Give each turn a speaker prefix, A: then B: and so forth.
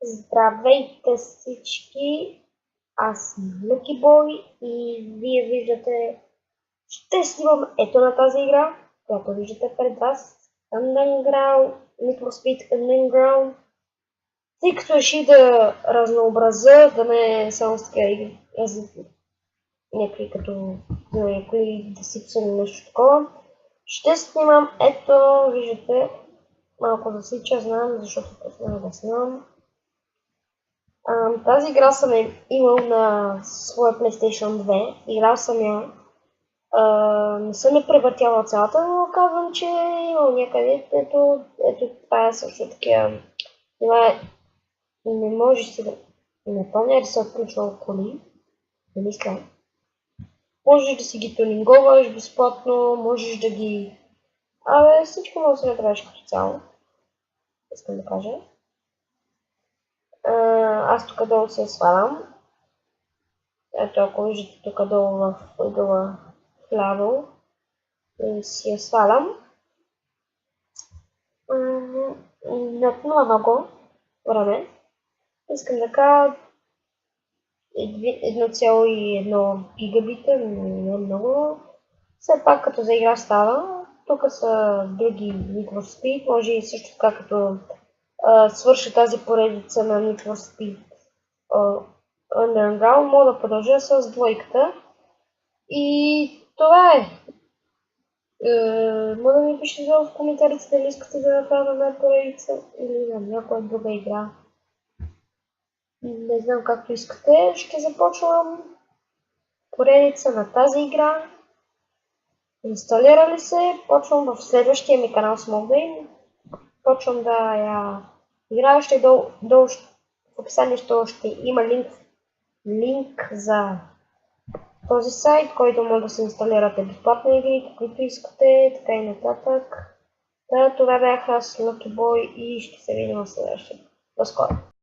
A: Здравейте всички! Аз съм Lucky Boy и вие виждате, ще снимам ето на тази игра, която виждате пред вас. Underground, Need for Speed Underground. Тъй като реши да разнообразя, да не е само с такива игри, някакви като някои да си нещо такова. Ще снимам ето, виждате, малко засича, знам, защото трябва да снимам. Тази игра съм имал на своя PlayStation 2, играл съм я. Не съм я превъртяла цялата, но казвам, че е имал някъде. Ето това е също такива. Не може си да... Не помня да се отключвал коли. Не мисля. Можеш да си ги тунинговаш безплатно, можеш да ги... всичко може да се направиш като цяло. Искам да кажа. Аз тук долу се свалям. Ето, ако виждате тук долу в ъгъла вляво, си я свалям. Напнула много време. Искам да кажа 1,1 гигабита, не е много. Все пак като за игра става. Тук са други Need for Speed, може и също така като свърши тази поредица на Need for Speed Underground, мога да продължа с двойката. И това е. Може да ми пишете в коментарите дали искате да направя една поредица или на някоя друга игра. Не знам както искате. Ще започвам поредица на тази игра. Инсталира ли се? Почвам в следващия ми канал Smallgame. Почвам да я играя. Долу в описанието ще има линк за този сайт, който може да се инсталирате безплатно игри, каквито искате, така и нататък. Това бях аз, Lucky Boy, и ще се видим в следващия. До скоро!